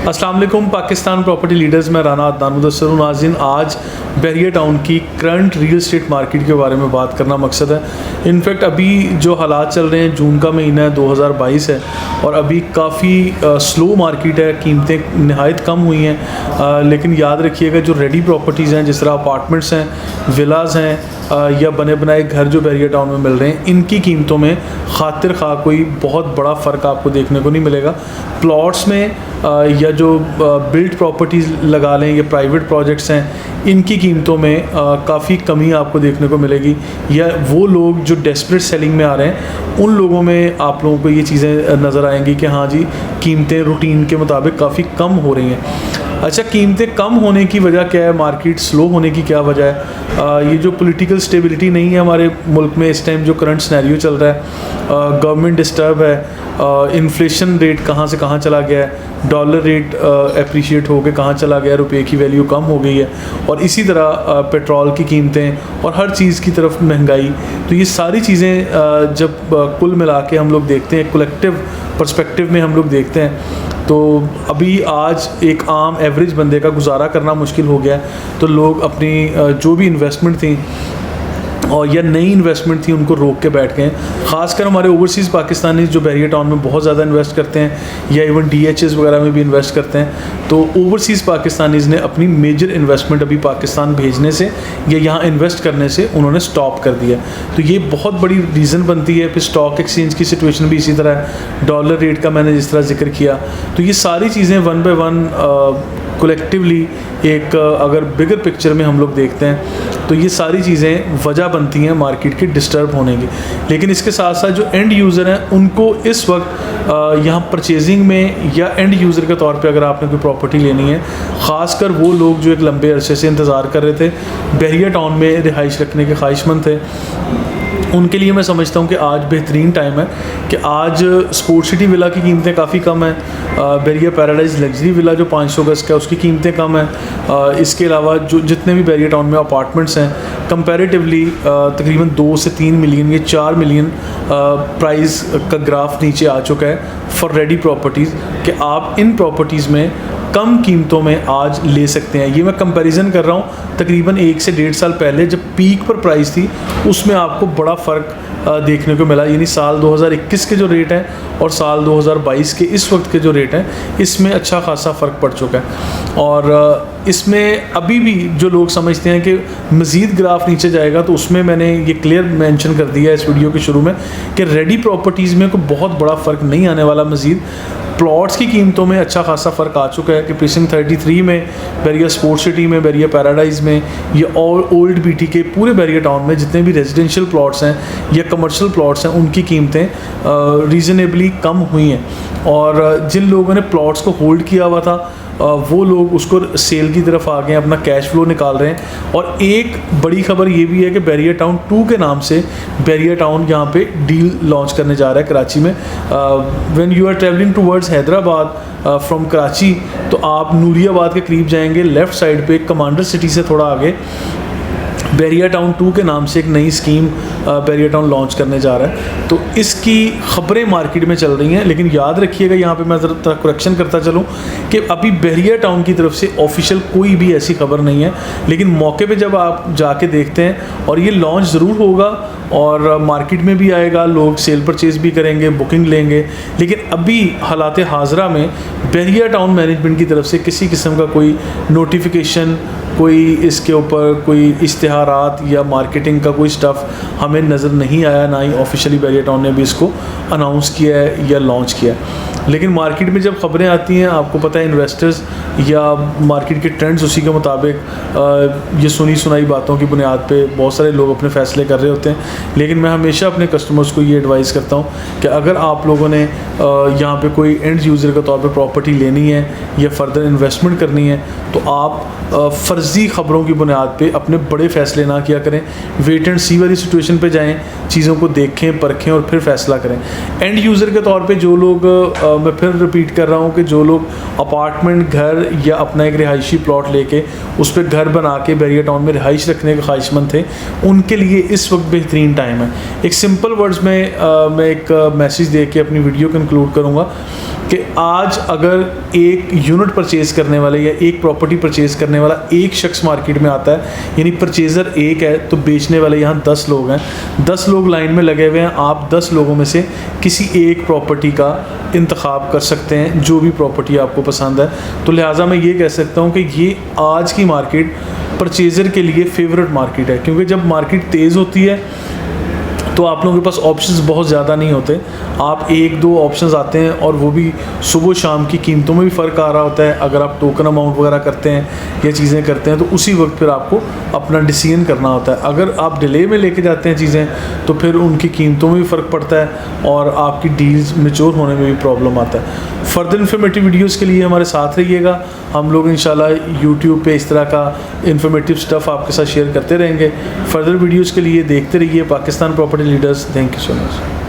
अस्सलाम वालेकुम Pakistan property leaders में राना अदनान मुदस्सिर हूं। नाज़रीन, आज बहरिया टाउन की करंट रियल एस्टेट मार्केट के बारे में बात करना मकसद है। इनफैक्ट अभी जो हालात चल रहे हैं, जून का महीना है, 2022 है और अभी काफ़ी स्लो मार्केट है, कीमतें नहायत कम हुई हैं। लेकिन याद रखिएगा, जो रेडी प्रॉपर्टीज़ हैं, जिस तरह अपार्टमेंट्स हैं, विलाज हैं या बने बनाए घर जो बहरिया टाउन में मिल रहे हैं, इनकी कीमतों में खातिर खा कोई बहुत बड़ा फ़र्क आपको देखने को नहीं मिलेगा। प्लॉट्स में या जो बिल्ड प्रॉपर्टीज़ लगा लें या प्राइवेट प्रोजेक्ट्स हैं, इनकी कीमतों में काफ़ी कमी आपको देखने को मिलेगी। या वो लोग जो डेस्परेट सेलिंग में आ रहे हैं, उन लोगों में आप लोगों को ये चीज़ें नज़र आएंगी कि हाँ जी, कीमतें रूटीन के मुताबिक काफ़ी कम हो रही हैं। अच्छा, कीमतें कम होने की वजह क्या है, मार्केट स्लो होने की क्या वजह है? ये जो पॉलिटिकल स्टेबिलिटी नहीं है हमारे मुल्क में इस टाइम, जो करंट सिनेरियो चल रहा है, गवर्नमेंट डिस्टर्ब है, इन्फ्लेशन रेट कहाँ से कहाँ चला गया है, डॉलर रेट अप्रिशिएट हो के कहाँ चला गया, रुपए की वैल्यू कम हो गई है, और इसी तरह पेट्रोल की कीमतें और हर चीज़ की तरफ महंगाई। तो ये सारी चीज़ें जब कुल मिला के हम लोग देखते हैं, कलेक्टिव पर्सपेक्टिव में हम लोग देखते हैं, तो अभी आज एक आम एवरेज बंदे का गुजारा करना मुश्किल हो गया है। तो लोग अपनी जो भी इन्वेस्टमेंट थी और या नई इन्वेस्टमेंट थी, उनको रोक के बैठ गए हैं। ख़ासकर हमारे ओवरसीज़ पाकिस्तानी जो बहरिया टाउन में बहुत ज़्यादा इन्वेस्ट करते हैं या इवन DHS वगैरह में भी इन्वेस्ट करते हैं, तो ओवरसीज़ पाकिस्तानीज़ ने अपनी मेजर इन्वेस्टमेंट अभी पाकिस्तान भेजने से या यहाँ इन्वेस्ट करने से उन्होंने स्टॉप कर दिया। तो ये बहुत बड़ी रीज़न बनती है। फिर स्टॉक एक्सचेंज की सिचुएशन भी इसी तरह है, डॉलर रेट का मैंने जिस तरह जिक्र किया। तो ये सारी चीज़ें वन बाय वन कलेक्टिवली एक अगर बिगर पिक्चर में हम लोग देखते हैं, तो ये सारी चीज़ें वजह बनती हैं मार्केट के डिस्टर्ब होने की। लेकिन इसके साथ साथ जो एंड यूज़र हैं, उनको इस वक्त यहाँ परचेजिंग में या एंड यूज़र के तौर पे अगर आपने कोई प्रॉपर्टी लेनी है, ख़ासकर वो लोग जो एक लंबे अरसे से इंतज़ार कर रहे थे, बहरिया टाउन में रिहाइश रखने के ख्वाहिशमंद थे, उनके लिए मैं समझता हूँ कि आज बेहतरीन टाइम है कि आज स्पोर्ट सिटी विला की कीमतें काफ़ी कम हैं। बहरिया पैराडाइज लग्जरी विला जो 500 गज़ का, उसकी कीमतें कम हैं। इसके अलावा जो जितने भी बहरिया टाउन में अपार्टमेंट्स हैं, कंपैरेटिवली तकरीबन 2 से 3 मिलियन या 4 मिलियन प्राइस का ग्राफ नीचे आ चुका है फॉर रेडी प्रॉपर्टीज़, कि आप इन प्रॉपर्टीज़ में कम कीमतों में आज ले सकते हैं। ये मैं कंपैरिजन कर रहा हूँ तकरीबन 1 से 1.5 साल पहले जब पीक पर प्राइस थी, उसमें आपको बड़ा फ़र्क देखने को मिला। यानी साल 2021 के जो रेट हैं और साल 2022 के इस वक्त के जो रेट हैं, इसमें अच्छा खासा फ़र्क पड़ चुका है। और इसमें अभी भी जो लोग समझते हैं कि मज़ीद ग्राफ नीचे जाएगा, तो उसमें मैंने ये क्लियर मेंशन कर दिया इस वीडियो के शुरू में कि रेडी प्रॉपर्टीज़ में कोई बहुत बड़ा फ़र्क नहीं आने वाला। मज़ीद प्लॉट्स की कीमतों में अच्छा खासा फ़र्क आ चुका है कि प्रीसिंक्ट 33 में, बहरिया स्पोर्ट सिटी में, बहरिया पैराडाइज़ में, ये ओल्ड BT के पूरे बहरिया टाउन में जितने भी रेजिडेंशियल प्लॉट्स हैं या कमर्शियल प्लॉट्स हैं, उनकी कीमतें रीज़नेबली कम हुई हैं। और जिन लोगों ने प्लॉट्स को होल्ड किया हुआ था, वो लोग उसको सेल की तरफ आ गए, अपना कैश फ्लो निकाल रहे हैं। और एक बड़ी खबर ये भी है कि बहरिया टाउन 2 के नाम से बहरिया टाउन यहाँ पे डील लॉन्च करने जा रहा है कराची में। When you are travelling towards Hyderabad from Karachi, तो आप नूरियाबाद के करीब जाएंगे, लेफ़्ट साइड पे कमांडर सिटी से थोड़ा आगे बहरिया टाउन 2 के नाम से एक नई स्कीम बहरिया टाउन लॉन्च करने जा रहा है। तो इसकी ख़बरें मार्केट में चल रही हैं, लेकिन याद रखिएगा, यहाँ पे मैं ज़रा करेक्शन करता चलूँ कि अभी बहरिया टाउन की तरफ से ऑफिशियल कोई भी ऐसी खबर नहीं है। लेकिन मौके पे जब आप जाके देखते हैं, और ये लॉन्च ज़रूर होगा और मार्केट में भी आएगा, लोग सेल परचेज़ भी करेंगे, बुकिंग लेंगे, लेकिन अभी हालात हाज़रा में बहरिया टाउन मैनेजमेंट की तरफ से किसी किस्म का कोई नोटिफिकेशन, कोई इसके ऊपर कोई इश्तिहारात या मार्केटिंग का कोई स्टफ़ हमें नज़र नहीं आया। ना ही ऑफिशियली बहरिया टाउन ने भी इसको अनाउंस किया है या लॉन्च किया है। लेकिन मार्केट में जब ख़बरें आती हैं, आपको पता है इन्वेस्टर्स या मार्केट के ट्रेंड्स उसी के मुताबिक ये सुनी सुनाई बातों की बुनियाद पे बहुत सारे लोग अपने फ़ैसले कर रहे होते हैं। लेकिन मैं हमेशा अपने कस्टमर्स को ये एडवाइस करता हूँ कि अगर आप लोगों ने यहाँ पे कोई एंड यूज़र के तौर पे प्रॉपर्टी लेनी है या फर्दर इन्वेस्टमेंट करनी है, तो आप फ़र्ज़ी ख़बरों की बुनियाद पे अपने बड़े फ़ैसले ना किया करें। वेट एंड सी वाली सिचुएशन पे जाएं, चीज़ों को देखें, परखें और फिर फ़ैसला करें। एंड यूज़र के तौर पे जो लोग, मैं फिर रिपीट कर रहा हूँ कि जो लोग अपार्टमेंट, घर या अपना एक रिहायशी प्लॉट लेके उस पर घर बना के बहरिया टाउन में रिहाइश रखने के ख्वाहिशमंद थे, उनके लिए इस वक्त बेहतरीन टाइम है। एक सिंपल वर्ड्स में मैं एक मैसेज दे के अपनी वीडियो कंक्लूड करूँगा कि आज अगर एक यूनिट परचेज़ करने वाले या एक प्रॉपर्टी परचेज़ करने वाला एक शख्स मार्केट में आता है, यानी परचेज़र एक है तो बेचने वाले यहाँ 10 लोग हैं, 10 लोग लाइन में लगे हुए हैं। आप 10 लोगों में से किसी एक प्रॉपर्टी का इंतखाब कर सकते हैं जो भी प्रॉपर्टी आपको पसंद है। तो लिहाजा मैं ये कह सकता हूँ कि ये आज की मार्केट परचेज़र के लिए फेवरेट मार्केट है, क्योंकि जब मार्केट तेज़ होती है तो आप लोगों के पास ऑप्शंस बहुत ज़्यादा नहीं होते। आप 1-2 ऑप्शंस आते हैं और वो भी सुबह शाम की कीमतों में भी फ़र्क आ रहा होता है। अगर आप टोकन अमाउंट वगैरह करते हैं या चीज़ें करते हैं तो उसी वक्त फिर आपको अपना डिसीजन करना होता है। अगर आप डिले में लेके जाते हैं चीज़ें तो फिर उनकी कीमतों में भी फ़र्क पड़ता है और आपकी डील्स मैच्योर होने में भी प्रॉब्लम आता है। फर्दर इन्फॉर्मेटिव वीडियोज़ के लिए हमारे साथ रहिएगा। हम लोग इंशाल्लाह यूट्यूब पे इस तरह का इन्फॉर्मेटिव स्टफ़ आपके साथ शेयर करते रहेंगे। फर्दर वीडियोज़ के लिए देखते रहिए Pakistan property leaders. Thank you so much.